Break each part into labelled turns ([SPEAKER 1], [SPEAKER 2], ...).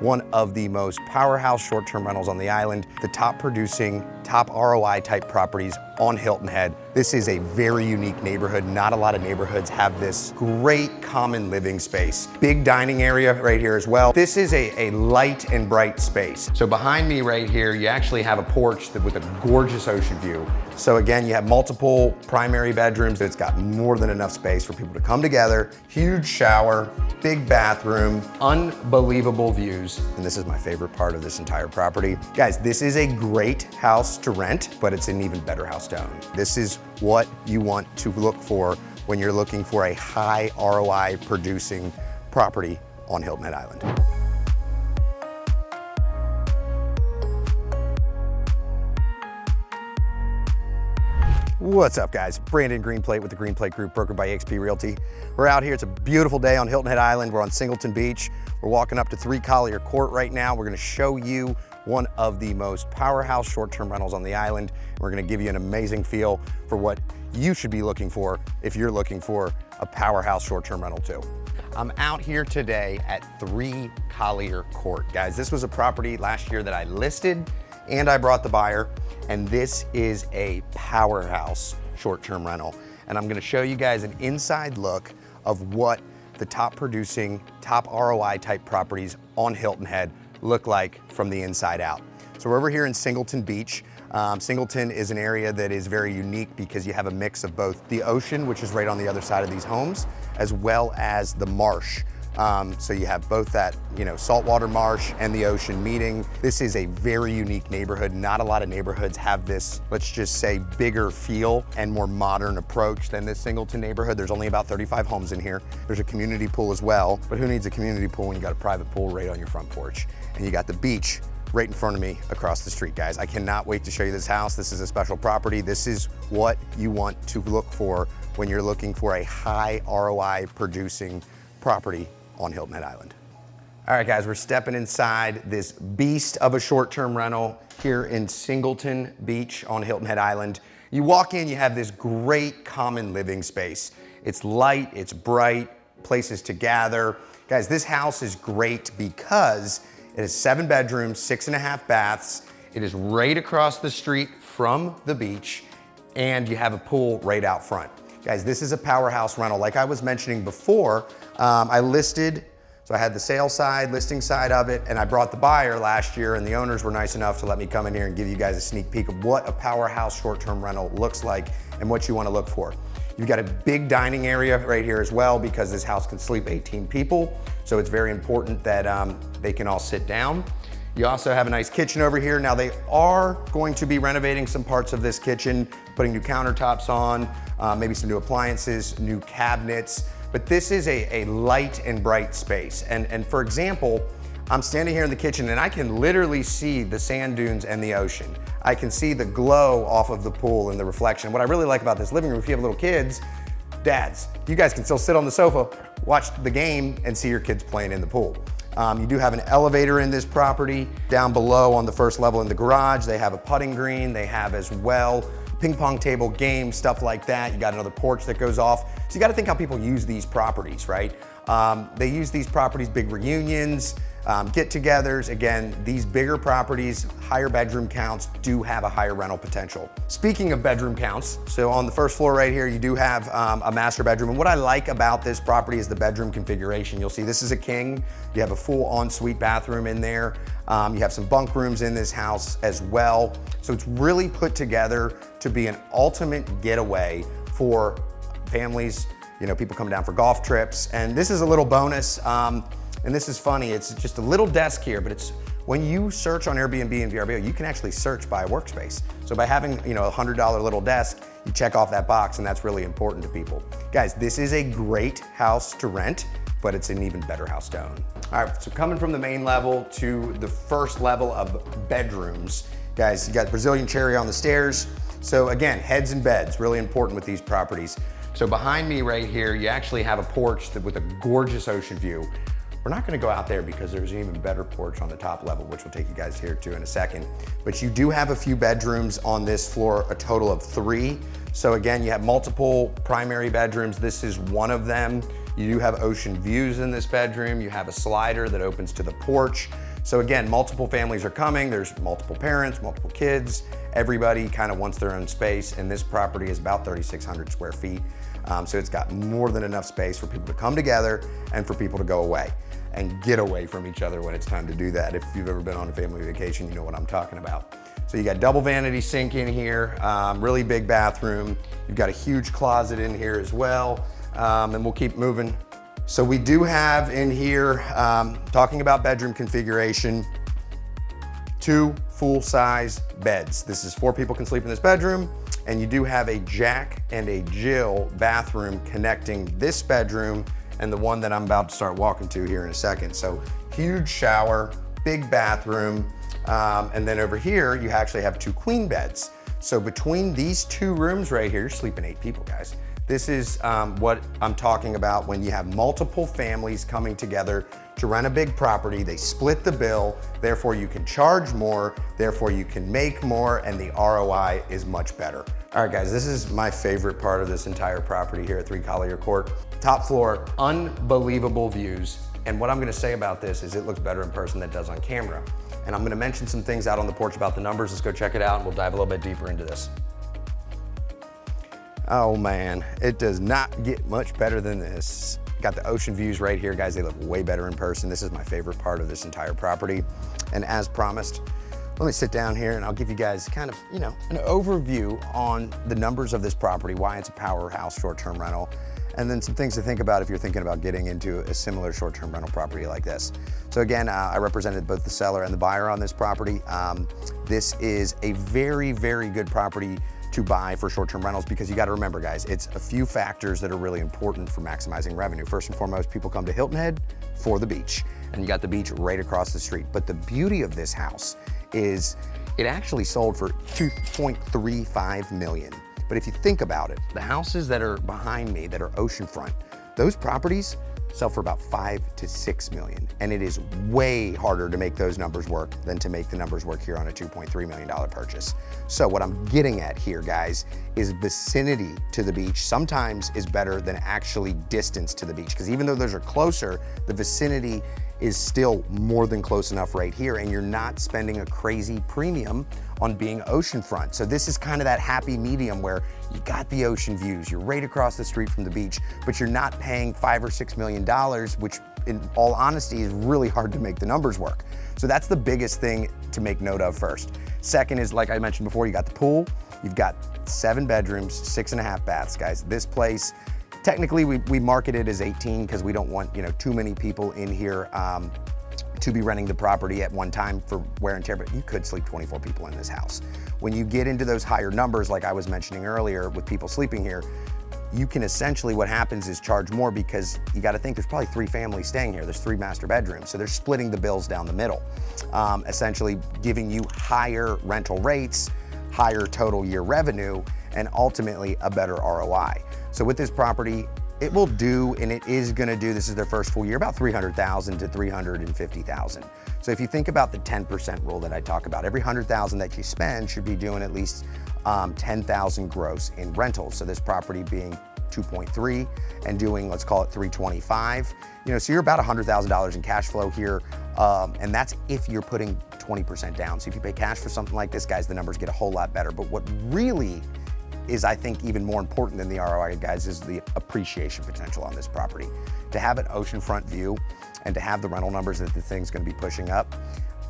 [SPEAKER 1] one of the most powerhouse short-term rentals on the island, the top producing, top ROI type properties on Hilton Head. This is a very unique neighborhood. Not a lot of neighborhoods have this great common living space. Big dining area right here as well. This is a light and bright space. So behind me right here, you actually have a porch with a gorgeous ocean view. So again, you have multiple primary bedrooms. It's got more than enough space for people to come together. Huge shower, big bathroom, unbelievable views. And this is my favorite part of this entire property. Guys, this is a great house to rent, but it's an even better house to own. This is what you want to look for when you're looking for a high ROI producing property on Hilton Head Island. What's up, guys? Brandon Greenplate with the Greenplate Group, brokered by eXp Realty. We're out here. It's a beautiful day on Hilton Head Island. We're on Singleton Beach. We're walking up to 3 Collier Ct right now. We're going to show you one of the most powerhouse short-term rentals on the island. We're going to give you an amazing feel for what you should be looking for if you're looking for a powerhouse short-term rental too. I'm out here today at 3 Collier Ct. Guys, this was a property last year that I listed and I brought the buyer, and this is a powerhouse short-term rental. And I'm gonna show you guys an inside look of what the top producing, top ROI type properties on Hilton Head look like from the inside out. So we're over here in Singleton Beach. Singleton is an area that is very unique because you have a mix of both the ocean, which is right on the other side of these homes, as well as the marsh. So you have both that, saltwater marsh and the ocean meeting. This is a very unique neighborhood. Not a lot of neighborhoods have this, let's just say, bigger feel and more modern approach than this Singleton neighborhood. There's only about 35 homes in here. There's a community pool as well, but who needs a community pool when you got a private pool right on your front porch? And you got the beach right in front of me across the street, guys. I cannot wait to show you this house. This is a special property. This is what you want to look for when you're looking for a high ROI producing property on Hilton Head Island. All right, guys, we're stepping inside this beast of a short-term rental here in Singleton Beach on Hilton Head Island. You walk in, you have this great common living space. It's light, it's bright, places to gather. Guys, this house is great because it has 7 bedrooms, 6.5 baths. It is right across the street from the beach, and you have a pool right out front. Guys, this is a powerhouse rental. Like I was mentioning before, I listed, so I had the sales side, listing side of it, and I brought the buyer last year, and the owners were nice enough to let me come in here and give you guys a sneak peek of what a powerhouse short-term rental looks like and what you want to look for. You've got a big dining area right here as well because this house can sleep 18 people, so it's very important that they can all sit down. You also have a nice kitchen over here. Now they are going to be renovating some parts of this kitchen, putting new countertops on, maybe some new appliances, new cabinets, but this is a light and bright space. And for example, I'm standing here in the kitchen and I can literally see the sand dunes and the ocean. I can see the glow off of the pool and the reflection. What I really like about this living room, if you have little kids, dads, you guys can still sit on the sofa, watch the game, and see your kids playing in the pool. You do have an elevator in this property. Down below on the first level in the garage, they have a putting green. They have as well ping pong table, games, stuff like that. You got another porch that goes off. So you got to think how people use these properties, right? They use these properties, big reunions, get-togethers. Again, these bigger properties, higher bedroom counts do have a higher rental potential. Speaking of bedroom counts, so on the first floor right here, you do have a master bedroom. And what I like about this property is the bedroom configuration. You'll see this is a king. You have a full ensuite bathroom in there. You have some bunk rooms in this house as well. So it's really put together to be an ultimate getaway for families, people coming down for golf trips. And this is a little bonus. And this is funny, it's just a little desk here, but it's when you search on Airbnb and VRBO, you can actually search by workspace. So by having a $100 little desk, you check off that box, and that's really important to people. Guys, this is a great house to rent, but it's an even better house to own. All right, so coming from the main level to the first level of bedrooms, guys, you got Brazilian cherry on the stairs. So again, heads and beds, really important with these properties. So behind me right here, you actually have a porch with a gorgeous ocean view. We're not gonna go out there because there's an even better porch on the top level, which we'll take you guys here to in a second. But you do have a few bedrooms on this floor, a total of 3. So again, you have multiple primary bedrooms. This is one of them. You do have ocean views in this bedroom. You have a slider that opens to the porch. So again, multiple families are coming. There's multiple parents, multiple kids. Everybody kind of wants their own space, and this property is about 3,600 square feet. So it's got more than enough space for people to come together and for people to go away and get away from each other when it's time to do that. If you've ever been on a family vacation, you know what I'm talking about. So you got double vanity sink in here, really big bathroom. You've got a huge closet in here as well, and we'll keep moving. So we do have in here, talking about bedroom configuration, 2 full-size beds. This is 4 people can sleep in this bedroom, and you do have a Jack and a Jill bathroom connecting this bedroom and the one that I'm about to start walking to here in a second. So huge shower, big bathroom, and then over here, you actually have 2 queen beds. So between these 2 rooms right here, you're sleeping 8 people, guys. This is what I'm talking about when you have multiple families coming together to rent a big property. They split the bill, therefore you can charge more, therefore you can make more, and the ROI is much better. All right, guys, this is my favorite part of this entire property here at 3 Collier Court. Top floor, unbelievable views. And what I'm gonna say about this is it looks better in person than it does on camera. And I'm gonna mention some things out on the porch about the numbers. Let's go check it out and we'll dive a little bit deeper into this. Oh man, it does not get much better than this. Got the ocean views right here, guys. They look way better in person. This is my favorite part of this entire property. And as promised, let me sit down here and I'll give you guys kind of, you know, an overview on the numbers of this property, why it's a powerhouse short-term rental, and then some things to think about if you're thinking about getting into a similar short-term rental property like this. So again, I represented both the seller and the buyer on this property. This is a very, very good property to buy for short-term rentals because you got to remember, guys, it's a few factors that are really important for maximizing revenue. First and foremost, people come to Hilton Head for the beach, and you got the beach right across the street. But the beauty of this house is it actually sold for $2.35 million. But if you think about it, the houses that are behind me that are oceanfront, those properties sell for about 5 to 6 million. And it is way harder to make those numbers work than to make the numbers work here on a $2.3 million purchase. So what I'm getting at here, guys, is vicinity to the beach sometimes is better than actually distance to the beach. Because even though those are closer, the vicinity is still more than close enough right here, and you're not spending a crazy premium on being oceanfront. So this is kind of that happy medium where you got the ocean views, you're right across the street from the beach, but you're not paying $5 or $6 million, which in all honesty is really hard to make the numbers work. So that's the biggest thing to make note of first. Second is, like I mentioned before, you got the pool, you've got 7 bedrooms, 6.5 baths, guys. This place, technically we market it as 18 because we don't want, you know, too many people in here to be renting the property at one time for wear and tear, but you could sleep 24 people in this house. When you get into those higher numbers, like I was mentioning earlier with people sleeping here, you can essentially, what happens is charge more because you got to think there's probably 3 families staying here. There's 3 master bedrooms. So they're splitting the bills down the middle, essentially giving you higher rental rates, higher total year revenue, and ultimately a better ROI. So with this property, it will do, and it is gonna do, this is their first full year, about $300,000 to $350,000. So if you think about the 10% rule that I talk about, every $100,000 that you spend should be doing at least 10,000 gross in rentals. So this property being 2.3 and doing, let's call it 325, you know, so you're about $100,000 in cash flow here. And that's if you're putting 20% down. So if you pay cash for something like this, guys, the numbers get a whole lot better. But what really is, I think, even more important than the ROI, guys, is the appreciation potential on this property. To have an oceanfront view and to have the rental numbers that the thing's gonna be pushing up,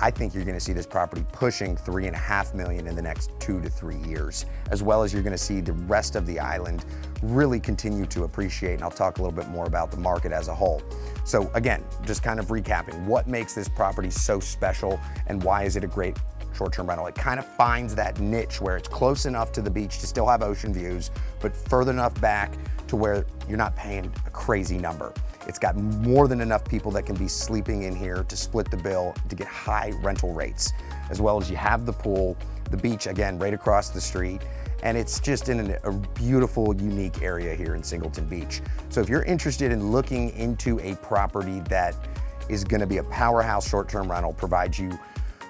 [SPEAKER 1] I think you're gonna see this property pushing $3.5 million in the next 2 to 3 years, as well as you're gonna see the rest of the island really continue to appreciate, and I'll talk a little bit more about the market as a whole. So again, just kind of recapping, what makes this property so special and why is it a great short-term rental? It kind of finds that niche where it's close enough to the beach to still have ocean views, but further enough back to where you're not paying a crazy number. It's got more than enough people that can be sleeping in here to split the bill to get high rental rates, as well as you have the pool, the beach, again, right across the street, and it's just in a beautiful, unique area here in Singleton Beach. So if you're interested in looking into a property that is gonna be a powerhouse short-term rental, provide you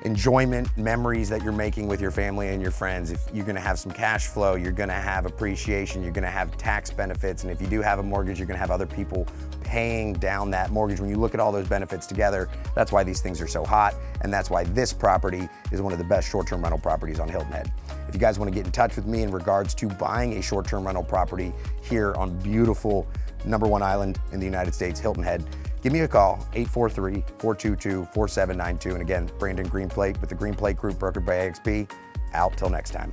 [SPEAKER 1] enjoyment, memories that you're making with your family and your friends. If you're gonna have some cash flow, you're gonna have appreciation, you're gonna have tax benefits, and if you do have a mortgage, you're gonna have other people paying down that mortgage. When you look at all those benefits together, that's why these things are so hot, and that's why this property is one of the best short-term rental properties on Hilton Head. If you guys wanna get in touch with me in regards to buying a short-term rental property here on beautiful #1 island in the United States, Hilton Head, give me a call, 843-422-4792. And again, Brandon Greenplate with the Greenplate Group, brokered by XP. Out till next time.